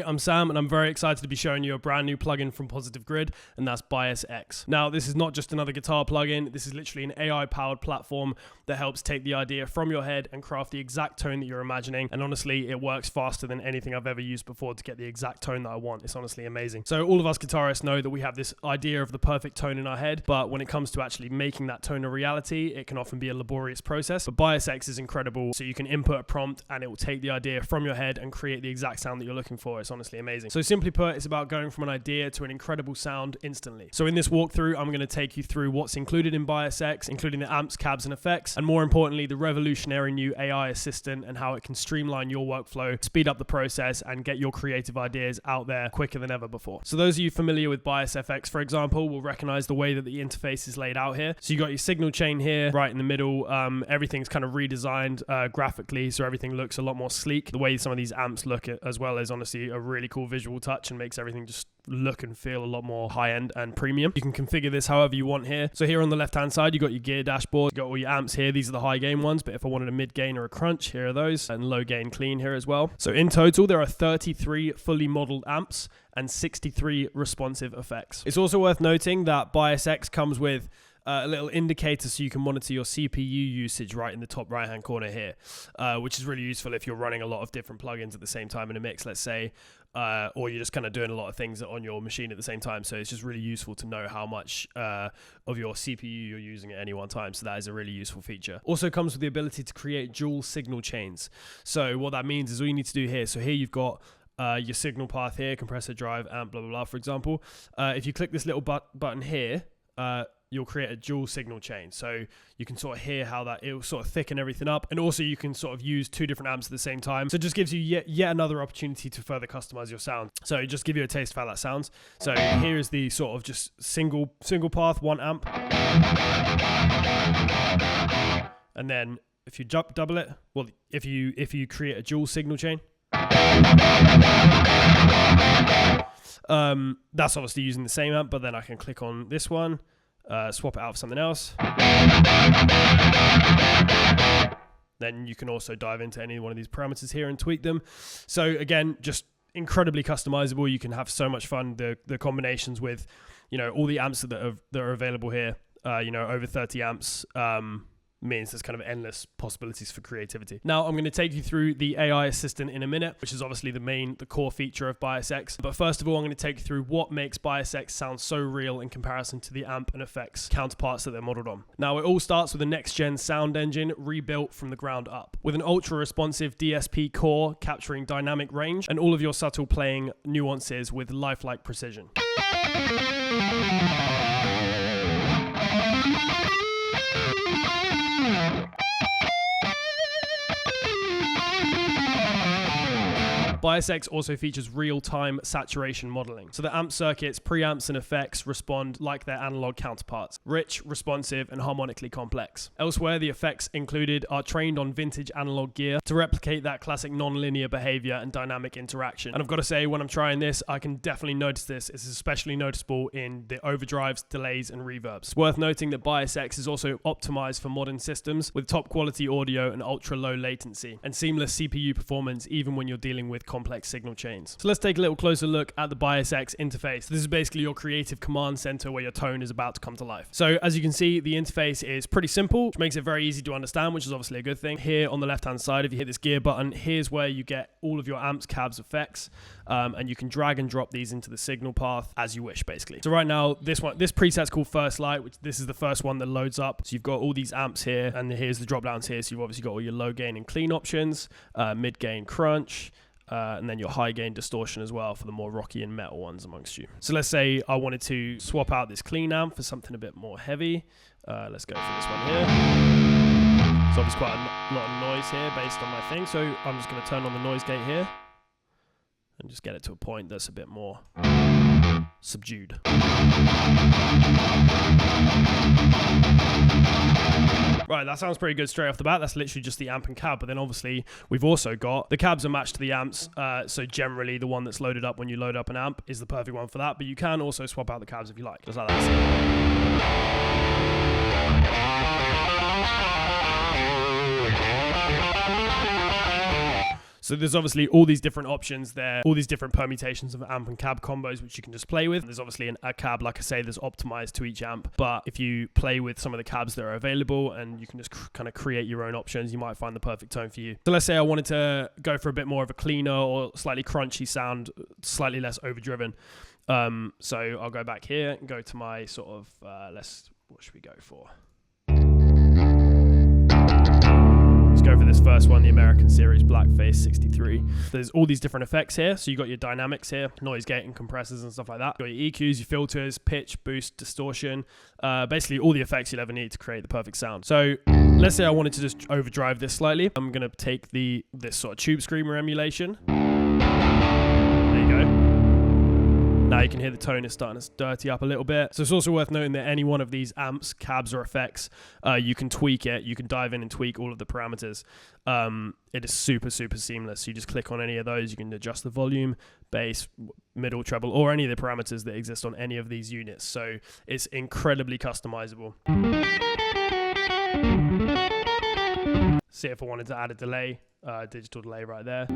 I'm Sam, and I'm very excited to be showing you a brand new plugin from Positive Grid, and that's Bias X. Now, this is not just another guitar plugin. This is literally an AI-powered platform that helps take the idea from your head and craft the exact tone that you're imagining. And honestly, it works faster than anything I've ever used before to get the exact tone that I want. It's honestly amazing. So all of us guitarists know that we have this idea of the perfect tone in our head, but when it comes to actually making that tone a reality, it can often be a laborious process. But Bias X is incredible. So you can input a prompt and it will take the idea from your head and create the exact sound that you're looking for. It's honestly amazing. So simply put, it's about going from an idea to an incredible sound instantly. So in this walkthrough, I'm going to take you through what's included in Bias X, including the amps, cabs, and effects, and more importantly, the revolutionary new AI assistant and how it can streamline your workflow, speed up the process, and get your creative ideas out there quicker than ever before. So those of you familiar with Bias FX, for example, will recognize the way that the interface is laid out here. So you got your signal chain here, right in the middle. Everything's kind of redesigned graphically, so everything looks a lot more sleek. The way some of these amps look as well is honestly a really cool visual touch and makes everything just look and feel a lot more high-end and premium. You can configure this however you want here. So here on the left-hand side, you got your gear dashboard, you got all your amps here. These are the high gain ones, but if I wanted a mid-gain or a crunch, here are those, and low gain clean here as well. So in total, there are 33 fully modeled amps and 63 responsive effects. It's also worth noting that Bias X comes with a little indicator so you can monitor your CPU usage right in the top right hand corner here, which is really useful if you're running a lot of different plugins at the same time in a mix, let's say, or you're just kind of doing a lot of things on your machine at the same time. So it's just really useful to know how much of your CPU you're using at any one time. So that is a really useful feature. Also comes with the ability to create dual signal chains. So what that means is all you need to do here. So here you've got your signal path here, compressor, drive, amp, blah, blah, blah, for example. If you click this little button here, you'll create a dual signal chain. So you can sort of hear how that, it will sort of thicken everything up. And also you can sort of use two different amps at the same time. So it just gives you yet another opportunity to further customize your sound. So it just give you a taste of how that sounds. So here is the sort of just single path, one amp. And then if you double it, well, if you create a dual signal chain, that's obviously using the same amp, but then I can click on this one, swap it out for something else. Then you can also dive into any one of these parameters here and tweak them. So again, just incredibly customizable. You can have so much fun. The combinations with, all the amps that are available here, over 30 amps, means there's kind of endless possibilities for creativity. Now I'm going to take you through the AI assistant in a minute, which is obviously the core feature of Bias X. But first of all, I'm going to take you through what makes Bias X sound so real in comparison to the amp and effects counterparts that they're modeled on. Now it all starts with a next-gen sound engine rebuilt from the ground up, with an ultra-responsive DSP core capturing dynamic range and all of your subtle playing nuances with lifelike precision. Bias X also features real-time saturation modeling. So the amp circuits, preamps, and effects respond like their analog counterparts, rich, responsive, and harmonically complex. Elsewhere, the effects included are trained on vintage analog gear to replicate that classic non-linear behavior and dynamic interaction. And I've got to say, when I'm trying this, I can definitely notice this. It's especially noticeable in the overdrives, delays, and reverbs. It's worth noting that Bias X is also optimized for modern systems with top quality audio and ultra-low latency, and seamless CPU performance even when you're dealing with complex signal chains. So let's take a little closer look at the Bias X interface. This is basically your creative command center where your tone is about to come to life. So as you can see, the interface is pretty simple, which makes it very easy to understand, which is obviously a good thing. Here on the left-hand side, if you hit this gear button, here's where you get all of your amps, cabs, effects, and you can drag and drop these into the signal path as you wish, basically. So right now, this preset's called First Light, which this is the first one that loads up. So you've got all these amps here, and here's the drop downs here. So you've obviously got all your low gain and clean options, mid gain crunch, and then your high gain distortion as well for the more rocky and metal ones amongst you. So let's say I wanted to swap out this clean amp for something a bit more heavy. Let's go for this one here. So there's quite a lot of noise here based on my thing. So I'm just going to turn on the noise gate here and just get it to a point that's a bit more subdued. Right, that sounds pretty good straight off the bat. That's literally just the amp and cab, but then obviously we've also got the cabs are matched to the amps, so generally the one that's loaded up when you load up an amp is the perfect one for that, but you can also swap out the cabs if you like, just like that. So there's obviously all these different options there, all these different permutations of amp and cab combos which you can just play with. There's obviously a cab, like I say, that's optimized to each amp, but if you play with some of the cabs that are available and you can just kind of create your own options, you might find the perfect tone for you. So let's say I wanted to go for a bit more of a cleaner or slightly crunchy sound, slightly less overdriven. So I'll go back here and go to my sort of, what should we go for? Go for this first one, the American Series Blackface 63. There's all these different effects here. So you got your dynamics here, noise gate and compressors and stuff like that. You got your EQs, your filters, pitch, boost, distortion, basically all the effects you'll ever need to create the perfect sound. So let's say I wanted to just overdrive this slightly. I'm going to take this sort of tube screamer emulation. There you go. Now you can hear the tone is starting to dirty up a little bit. So it's also worth noting that any one of these amps, cabs, or effects, you can tweak it. You can dive in and tweak all of the parameters. It is super, super seamless. You just click on any of those. You can adjust the volume, bass, middle, treble, or any of the parameters that exist on any of these units. So it's incredibly customizable. See if I wanted to add a delay, digital delay right there.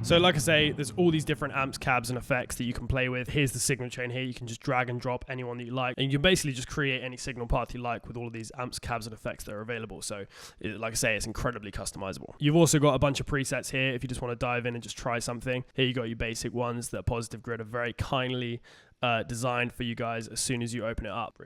So like I say, there's all these different amps, cabs, and effects that you can play with. Here's the signal chain here. You can just drag and drop any one that you like. And you can basically just create any signal path you like with all of these amps, cabs, and effects that are available. So like I say, it's incredibly customizable. You've also got a bunch of presets here if you just want to dive in and just try something. Here you got your basic ones that Positive Grid are very kindly designed for you guys as soon as you open it up.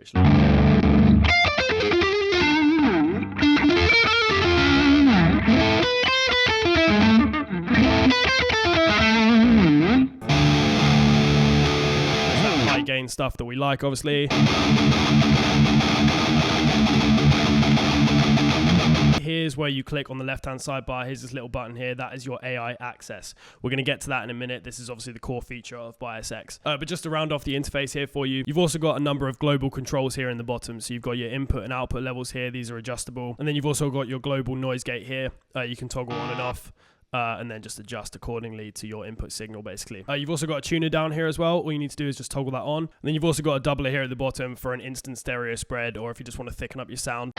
Gain stuff that we like, obviously. Here's where you click on the left-hand sidebar. Here's this little button here. That is your AI access. We're going to get to that in a minute. This is obviously the core feature of Bias X. But just to round off the interface here for you, you've also got a number of global controls here in the bottom. So you've got your input and output levels here. These are adjustable. And then you've also got your global noise gate here. You can toggle on and off. And then just adjust accordingly to your input signal, basically. You've also got a tuner down here as well. All you need to do is just toggle that on. And then you've also got a doubler here at the bottom for an instant stereo spread, or if you just want to thicken up your sound.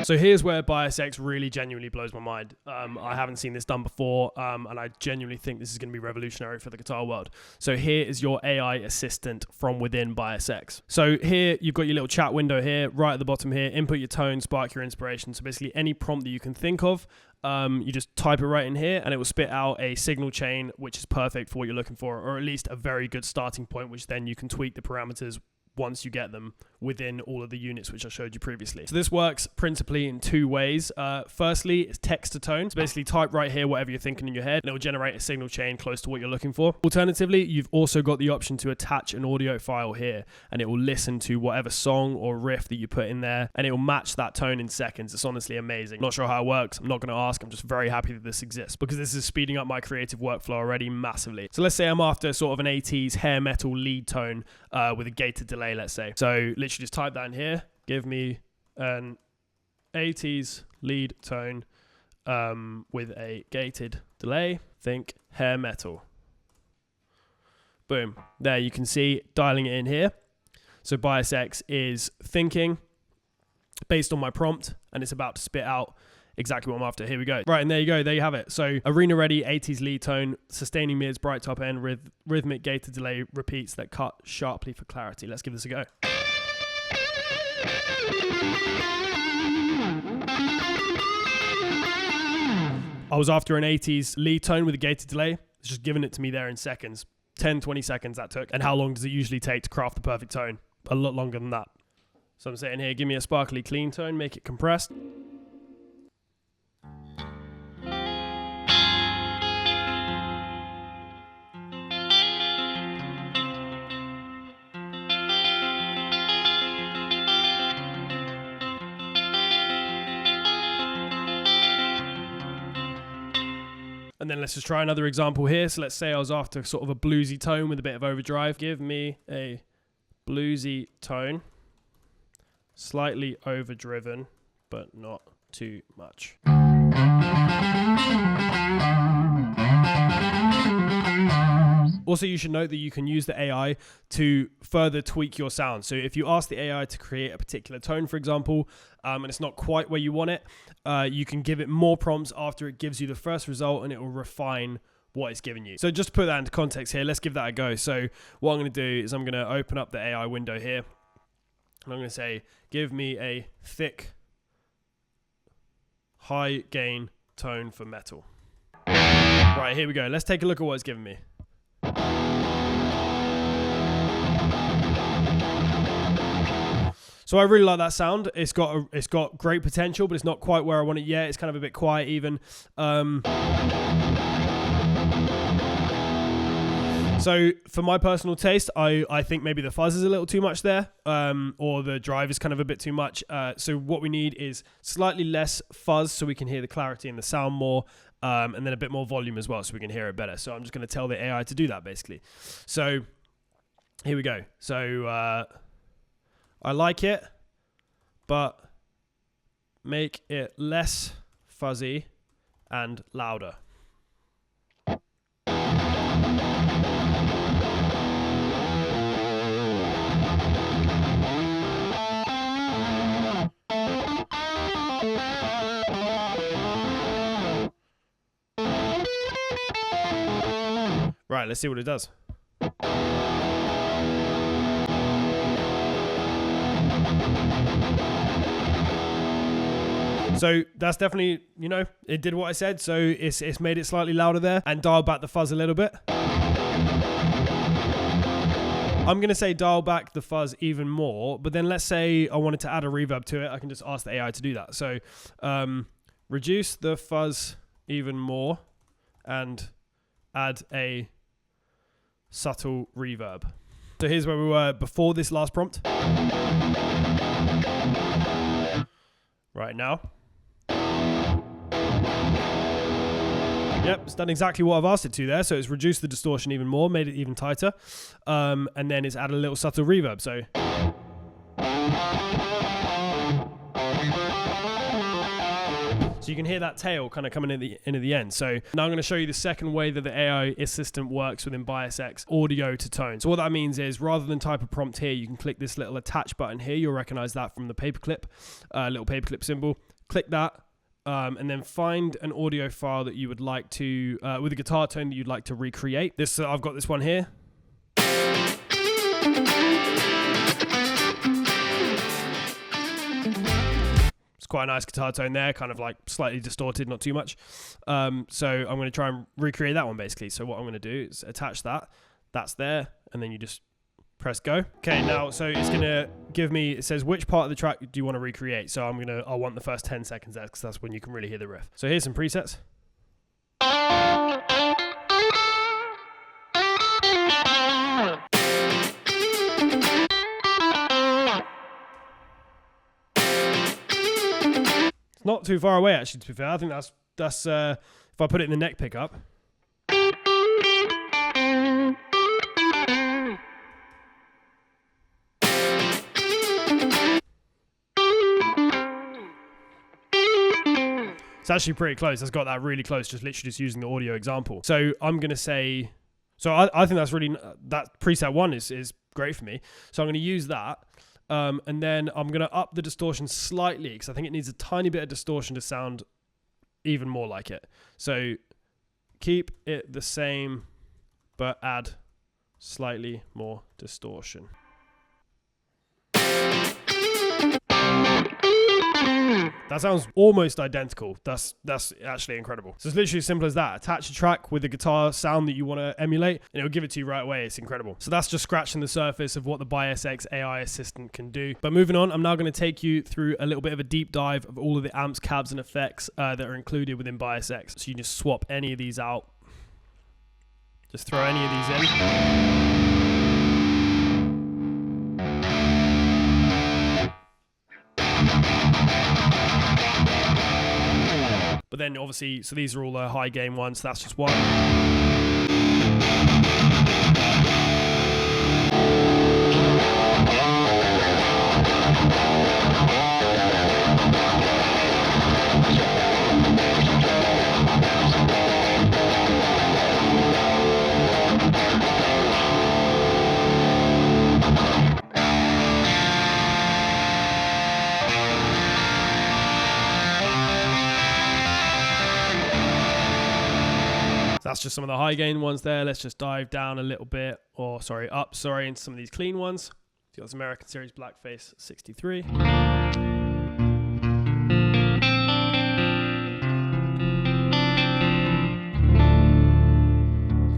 So here's where Bias X really genuinely blows my mind. I haven't seen this done before, and I genuinely think this is going to be revolutionary for the guitar world. So here is your AI assistant from within Bias X. So here you've got your little chat window here, right at the bottom here, input your tone, spark your inspiration. So basically any prompt that you can think of, you just type it right in here and it will spit out a signal chain, which is perfect for what you're looking for, or at least a very good starting point, which then you can tweak the parameters once you get them within all of the units which I showed you previously. So this works principally in two ways. Firstly, it's text to tone. So basically type right here whatever you're thinking in your head and it will generate a signal chain close to what you're looking for. Alternatively, you've also got the option to attach an audio file here and it will listen to whatever song or riff that you put in there and it will match that tone in seconds. It's honestly amazing. Not sure how it works. I'm not going to ask. I'm just very happy that this exists because this is speeding up my creative workflow already massively. So let's say I'm after sort of an 80s hair metal lead tone with a gated delay, let's say. So literally just type that in here. Give me an 80s lead tone with a gated delay. Think hair metal. Boom. There you can see dialing it in here. So Bias X is thinking based on my prompt and it's about to spit out exactly what I'm after. Here we go. Right, and there you go. There you have it. So arena ready 80s lead tone, sustaining mids, bright top end, rhythmic gated delay repeats that cut sharply for clarity. Let's give this a go. I was after an 80s lead tone with a gated delay. It's just giving it to me there in seconds. 10, 20 seconds that took. And how long does it usually take to craft the perfect tone? A lot longer than that. So I'm saying here, give me a sparkly clean tone, make it compressed. And then let's just try another example here. So let's say I was after sort of a bluesy tone with a bit of overdrive. Give me a bluesy tone, slightly overdriven, but not too much. Also, you should note that you can use the AI to further tweak your sound. So if you ask the AI to create a particular tone, for example, and it's not quite where you want it, you can give it more prompts after it gives you the first result, and it will refine what it's giving you. So just to put that into context here, let's give that a go. So what I'm going to do is I'm going to open up the AI window here, and I'm going to say, give me a thick, high gain tone for metal. Right, here we go. Let's take a look at what it's giving me. So I really like that sound. It's got great potential, but it's not quite where I want it yet. It's kind of a bit quiet even. So for my personal taste, I think maybe the fuzz is a little too much there, or the drive is kind of a bit too much. So what we need is slightly less fuzz so we can hear the clarity and the sound more, and then a bit more volume as well so we can hear it better. So I'm just going to tell the AI to do that basically. So here we go. So I like it, but make it less fuzzy and louder. Right, let's see what it does. So that's definitely, you know, it did what I said. So it's made it slightly louder there and dialed back the fuzz a little bit. I'm going to say dial back the fuzz even more, but then let's say I wanted to add a reverb to it. I can just ask the AI to do that. So reduce the fuzz even more and add a subtle reverb. So here's where we were before this last prompt. Right now. Yep, it's done exactly what I've asked it to there. So it's reduced the distortion even more, made it even tighter. And then it's added a little subtle reverb. So you can hear that tail kind of coming in at the end. So now I'm going to show you the second way that the AI assistant works within Bias X, audio to tone. So what that means is rather than type a prompt here, you can click this little attach button here. You'll recognize that from the paperclip, little paperclip symbol. Click that. And then find an audio file that you would like to, with a guitar tone that you'd like to recreate. I've got this one here. It's quite a nice guitar tone there, kind of like slightly distorted, not too much. So I'm going to try and recreate that one basically. So what I'm going to do is attach that. That's there. And then you just press go. Okay, now, so it's going to give me, it says, which part of the track do you want to recreate? So I want the first 10 seconds there because that's when you can really hear the riff. So here's some presets. It's not too far away actually, to be fair. I think that's if I put it in the neck pickup. It's actually pretty close. It's got that really close, just literally just using the audio example. So I'm going to say, so I think that's really, that preset one is great for me. So I'm going to use that. And then I'm going to up the distortion slightly because I think it needs a tiny bit of distortion to sound even more like it. So keep it the same, but add slightly more distortion. That sounds almost identical. That's actually incredible. So it's literally as simple as that. Attach a track with the guitar sound that you want to emulate, and it'll give it to you right away. It's incredible. So that's just scratching the surface of what the Bias X AI assistant can do. But moving on, I'm now going to take you through a little bit of a deep dive of all of the amps, cabs, and effects that are included within Bias X. So you can just swap any of these out. Just throw any of these in. But then obviously, so these are all the high gain ones, so that's just one. That's just some of the high gain ones there. Let's just dive down a little bit, or sorry, up, sorry, into some of these clean ones. You got this American Series Blackface 63.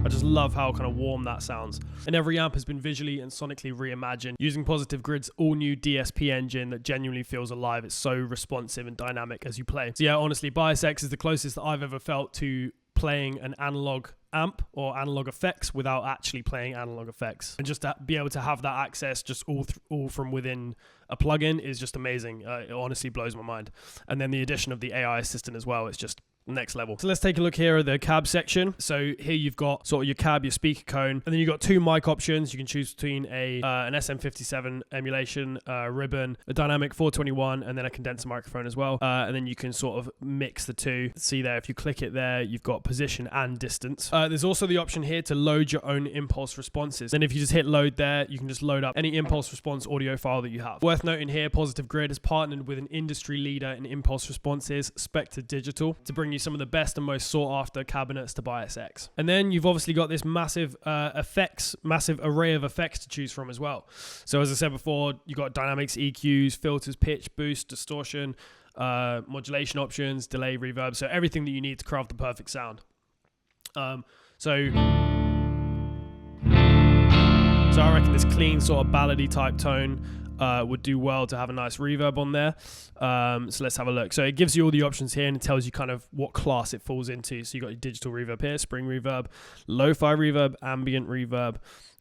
I just love how kind of warm that sounds. And every amp has been visually and sonically reimagined using Positive Grid's all-new DSP engine that genuinely feels alive. It's so responsive and dynamic as you play. So yeah, honestly, Bias X is the closest that I've ever felt to playing an analog amp or analog effects without actually playing analog effects. And just to be able to have that access just all from within a plugin is just amazing. It honestly blows my mind. And then the addition of the AI assistant as well, it's just next level. So let's take a look here at the cab section. So here you've got sort of your cab, your speaker cone, and then you've got two mic options. You can choose between an SM57 emulation ribbon, a dynamic 421, and then a condenser microphone as well. And then you can sort of mix the two. See there, if you click it there, you've got position and distance. There's also the option here to load your own impulse responses. Then if you just hit load there, you can just load up any impulse response audio file that you have. Worth noting here, Positive Grid has partnered with an industry leader in impulse responses, Spectre Digital, to bring you some of the best and most sought after cabinets to Bias X. And then you've obviously got this massive massive array of effects to choose from as well. So as I said before, you've got dynamics, EQs, filters, pitch, boost, distortion, modulation options, delay, reverb. So everything that you need to craft the perfect sound. So I reckon this clean sort of ballady type tone would do well to have a nice reverb on there. So let's have a look. So it gives you all the options here and it tells you kind of what class it falls into. So you got your digital reverb here, spring reverb, lo-fi reverb, ambient reverb.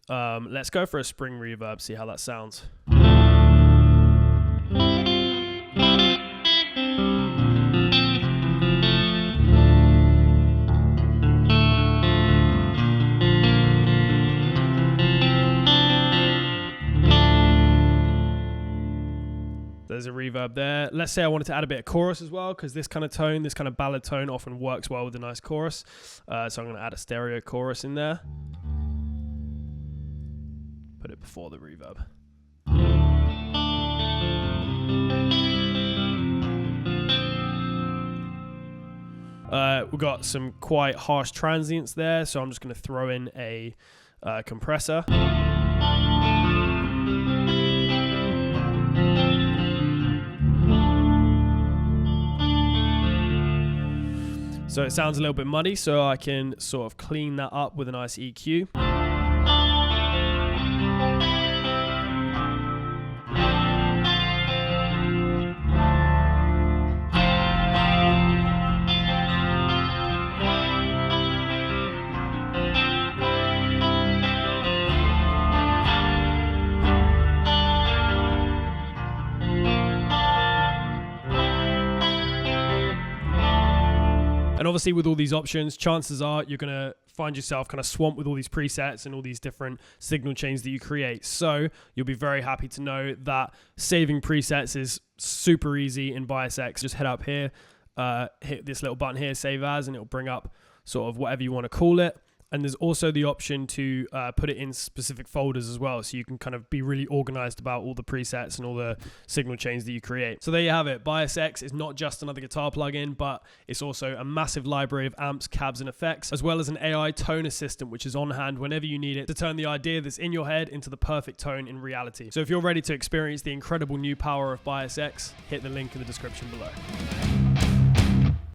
Let's go for a spring reverb, see how that sounds. There's a reverb there. Let's say I wanted to add a bit of chorus as well, because this kind of tone, this kind of ballad tone often works well with a nice chorus. So I'm going to add a stereo chorus in there. Put it before the reverb. We've got some quite harsh transients there, so I'm just going to throw in a compressor. So it sounds a little bit muddy, so I can sort of clean that up with a nice EQ. And obviously with all these options, chances are you're going to find yourself kind of swamped with all these presets and all these different signal chains that you create. So you'll be very happy to know that saving presets is super easy in Bias X. Just head up here, hit this little button here, save as, and it'll bring up sort of whatever you want to call it. And there's also the option to put it in specific folders as well. So you can kind of be really organized about all the presets and all the signal chains that you create. So there you have it. Bias X is not just another guitar plugin, but it's also a massive library of amps, cabs, and effects, as well as an AI tone assistant, which is on hand whenever you need it to turn the idea that's in your head into the perfect tone in reality. So if you're ready to experience the incredible new power of Bias X, hit the link in the description below.